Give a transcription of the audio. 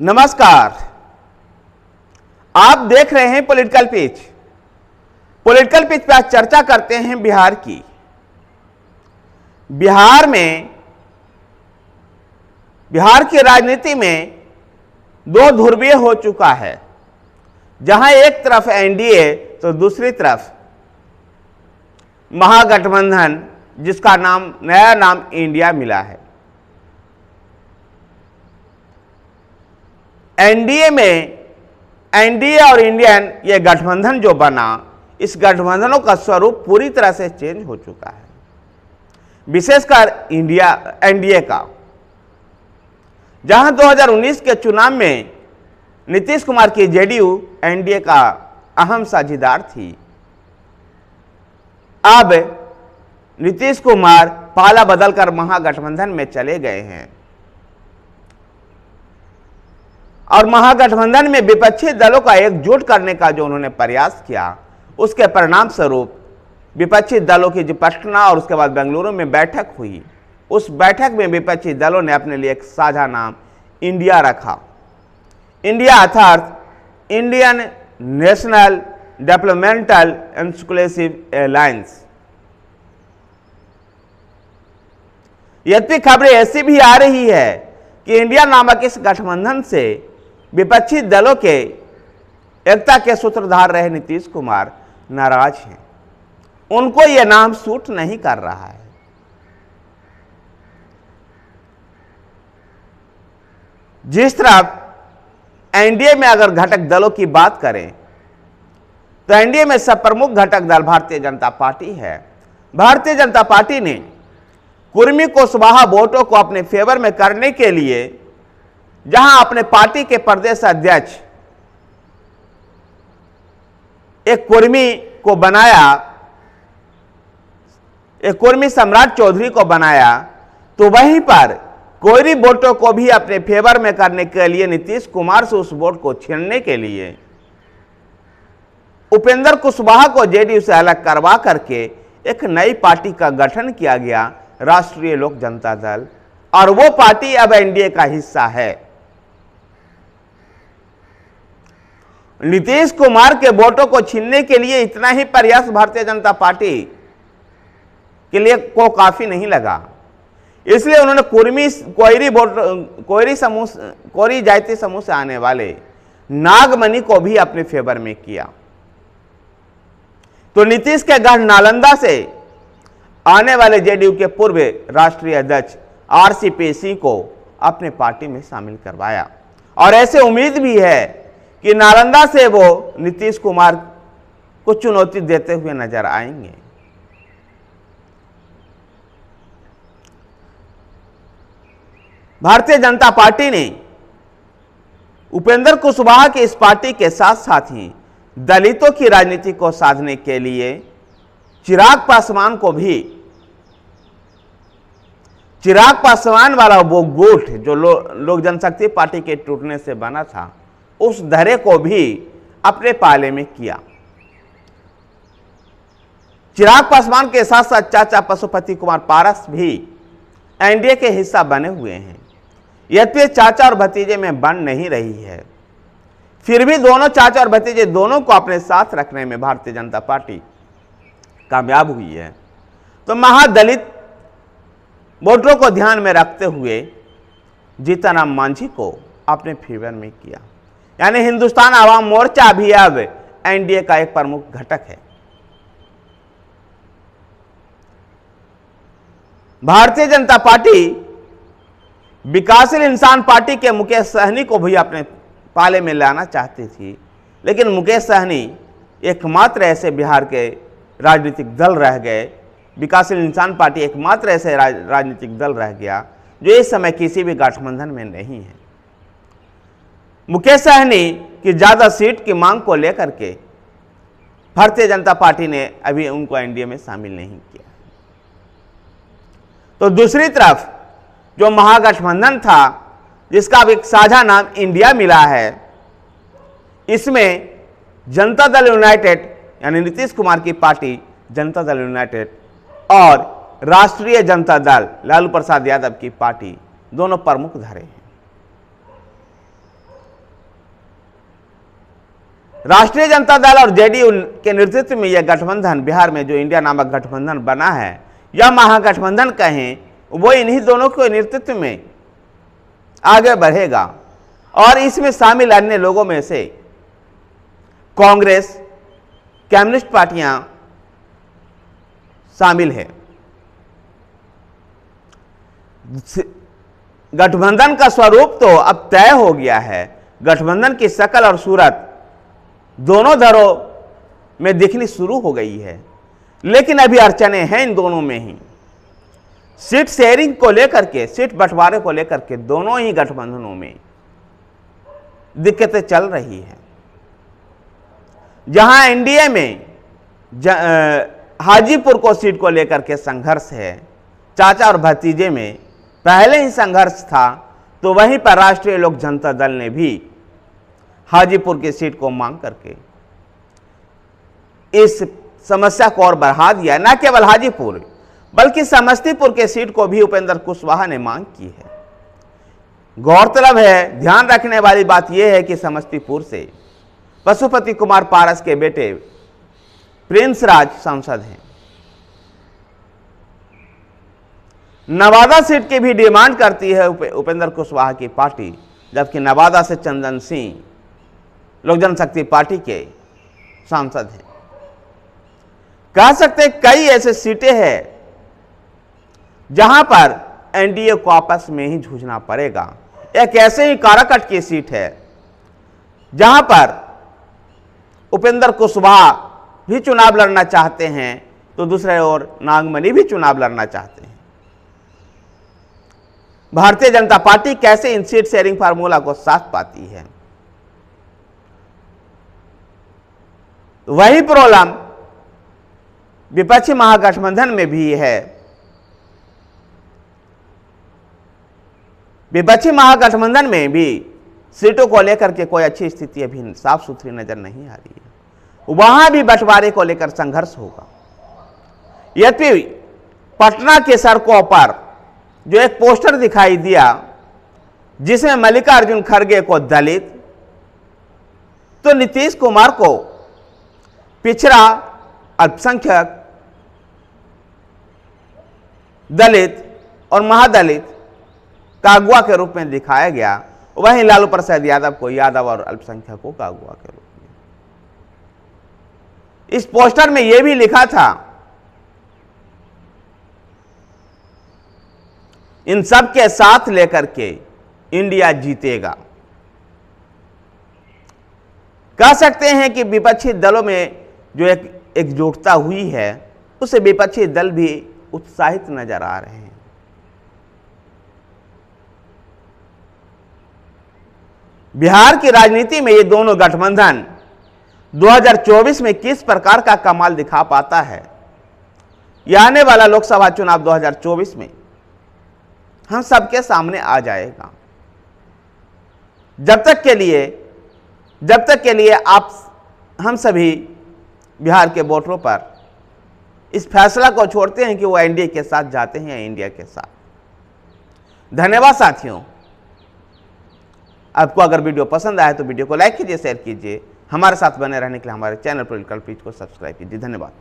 नमस्कार, आप देख रहे हैं पॉलिटिकल पिच। पॉलिटिकल पिच पर आज चर्चा करते हैं बिहार की। बिहार की राजनीति में दो ध्रुवीय हो चुका है, जहां एक तरफ एनडीए तो दूसरी तरफ महागठबंधन, जिसका नया नाम इंडिया मिला है। एनडीए और इंडियन ये गठबंधन जो बना, इस गठबंधनों का स्वरूप पूरी तरह से चेंज हो चुका है, विशेषकर एनडीए का। जहां 2019 के चुनाव में नीतीश कुमार की जेडीयू एनडीए का अहम साझीदार थी, अब नीतीश कुमार पाला बदलकर महागठबंधन में चले गए हैं और महागठबंधन में विपक्षी दलों का एकजुट करने का जो उन्होंने प्रयास किया, उसके परिणाम स्वरूप विपक्षी दलों की जो पटना और उसके बाद बेंगलुरु में बैठक हुई, उस बैठक में विपक्षी दलों ने अपने लिए एक साझा नाम इंडिया रखा। इंडिया अर्थात Indian national developmental inclusive alliance. यद्यपि खबरें ऐसी भी आ रही है कि इंडिया नामक इस गठबंधन से विपक्षी दलों के एकता के सूत्रधार रहे नीतीश कुमार नाराज हैं, उनको यह नाम सूट नहीं कर रहा है। जिस तरफ एनडीए में अगर घटक दलों की बात करें तो एनडीए में सब प्रमुख घटक दल भारतीय जनता पार्टी है। भारतीय जनता पार्टी ने कुर्मी कुशवाहा वोटों को अपने फेवर में करने के लिए जहां अपने पार्टी के प्रदेश अध्यक्ष एक कुर्मी को बनाया, एक कुर्मी सम्राट चौधरी को बनाया, तो वहीं पर कोयरी वोटों को भी अपने फेवर में करने के लिए नीतीश कुमार से उस वोट को छीनने के लिए उपेंद्र कुशवाहा को जेडीयू से अलग करवा करके एक नई पार्टी का गठन किया गया, राष्ट्रीय लोक जनता दल, और वो पार्टी अब एनडीए का हिस्सा है। नीतीश कुमार के वोटों को छीनने के लिए इतना ही प्रयास भारतीय जनता पार्टी के लिए को काफी नहीं लगा, इसलिए उन्होंने कोयरी जाति समूह से आने वाले नागमणि को भी अपने फेवर में किया। तो नीतीश के गढ़ नालंदा से आने वाले जेडीयू के पूर्व राष्ट्रीय अध्यक्ष आरसीपी सिंह को अपने पार्टी में शामिल करवाया, और ऐसे उम्मीद भी है कि नालंदा से वो नीतीश कुमार को चुनौती देते हुए नजर आएंगे। भारतीय जनता पार्टी ने उपेंद्र कुशवाहा की इस पार्टी के साथ साथ ही दलितों की राजनीति को साधने के लिए चिराग पासवान वाला वो गुट जो लोक जनशक्ति पार्टी के टूटने से बना था, उस धरे को भी अपने पाले में किया। चिराग पासवान के साथ साथ चाचा पशुपति कुमार पारस भी एनडीए के हिस्सा बने हुए हैं। यद्यपि चाचा और भतीजे में बन नहीं रही है, फिर भी दोनों चाचा और भतीजे दोनों को अपने साथ रखने में भारतीय जनता पार्टी कामयाब हुई है। तो महादलित वोटरों को ध्यान में रखते हुए जीतनराम मांझी को अपने फेवर में किया, यानी हिंदुस्तान आवाम मोर्चा भी अब एनडीए का एक प्रमुख घटक है। भारतीय जनता पार्टी विकासशील इंसान पार्टी के मुकेश सहनी को भी अपने पाले में लाना चाहती थी, लेकिन मुकेश सहनी एकमात्र ऐसे बिहार के राजनीतिक दल रह गए, विकासशील इंसान पार्टी एकमात्र ऐसे राजनीतिक दल रह गया जो इस समय किसी भी गठबंधन में नहीं है। मुकेश सहनी की ज्यादा सीट की मांग को लेकर के भारतीय जनता पार्टी ने अभी उनको एनडीए में शामिल नहीं किया। तो दूसरी तरफ जो महागठबंधन था, जिसका अब एक साझा नाम इंडिया मिला है, इसमें जनता दल यूनाइटेड यानी नीतीश कुमार की पार्टी जनता दल यूनाइटेड और राष्ट्रीय जनता दल लालू प्रसाद यादव की पार्टी दोनों प्रमुख धरे हैं। राष्ट्रीय जनता दल और जेडीयू के नेतृत्व में यह गठबंधन बिहार में जो इंडिया नामक गठबंधन बना है, यह महागठबंधन कहें, वो इन्हीं दोनों के नेतृत्व में आगे बढ़ेगा और इसमें शामिल अन्य लोगों में से कांग्रेस, कम्युनिस्ट पार्टियां शामिल है। गठबंधन का स्वरूप तो अब तय हो गया है। गठबंधन की शक्ल और सूरत दोनों दलों में दिखनी शुरू हो गई है, लेकिन अभी अड़चने हैं इन दोनों में ही। सीट शेयरिंग को लेकर के, सीट बंटवारे को लेकर के दोनों ही गठबंधनों में दिक्कतें चल रही हैं। जहां एनडीए में हाजीपुर को सीट को लेकर के संघर्ष है, चाचा और भतीजे में पहले ही संघर्ष था, तो वहीं पर राष्ट्रीय लोक जनता दल ने भी हाजीपुर की सीट को मांग करके इस समस्या को और बढ़ा दिया। न केवल हाजीपुर बल्कि समस्तीपुर के सीट को भी उपेंद्र कुशवाहा ने मांग की है। गौरतलब है, ध्यान रखने वाली बात यह है कि समस्तीपुर से पशुपति कुमार पारस के बेटे प्रिंस राज सांसद हैं। नवादा सीट की भी डिमांड करती है उपेंद्र कुशवाहा की पार्टी, जबकि नवादा से चंदन सिंह लोक जनशक्ति पार्टी के सांसद हैं। कह सकते कई ऐसे सीटें हैं जहां पर एनडीए को आपस में ही जूझना पड़ेगा। एक ऐसे ही काराकट की सीट है जहां पर उपेंद्र कुशवाहा भी चुनाव लड़ना चाहते हैं, तो दूसरे ओर नागमणि भी चुनाव लड़ना चाहते हैं। भारतीय जनता पार्टी कैसे इन सीट शेयरिंग फार्मूला को साथ पाती है, वही प्रॉब्लम विपक्षी महागठबंधन में भी है। विपक्षी महागठबंधन में भी सीटों को लेकर के कोई अच्छी स्थिति अभी साफ सुथरी नजर नहीं आ रही है। वहां भी बंटवारे को लेकर संघर्ष होगा। यद्यपि पटना के सड़कों पर जो एक पोस्टर दिखाई दिया जिसमें मल्लिकार्जुन खड़गे को दलित, तो नीतीश कुमार को पिछड़ा, अल्पसंख्यक, दलित और महादलित का अगुवा के रूप में दिखाया गया। वहीं लालू प्रसाद यादव को यादव और अल्पसंख्यकों का अगुवा के रूप में। इस पोस्टर में यह भी लिखा था, इन सब के साथ लेकर के इंडिया जीतेगा। कह सकते हैं कि विपक्षी दलों में जो एक एकजुटता हुई है, उससे विपक्षी दल भी उत्साहित नजर आ रहे हैं। बिहार की राजनीति में ये दोनों गठबंधन 2024 में किस प्रकार का कमाल दिखा पाता है, यह आने वाला लोकसभा चुनाव 2024 में हम सबके सामने आ जाएगा। जब तक के लिए आप हम सभी बिहार के वोटरों पर इस फैसला को छोड़ते हैं कि वो एनडीए के साथ जाते हैं या इंडिया के साथ। धन्यवाद साथियों। आपको अगर वीडियो पसंद आए तो वीडियो को लाइक कीजिए, शेयर कीजिए। हमारे साथ बने रहने के लिए हमारे चैनल पॉलिटिकल पेज को सब्सक्राइब कीजिए। धन्यवाद।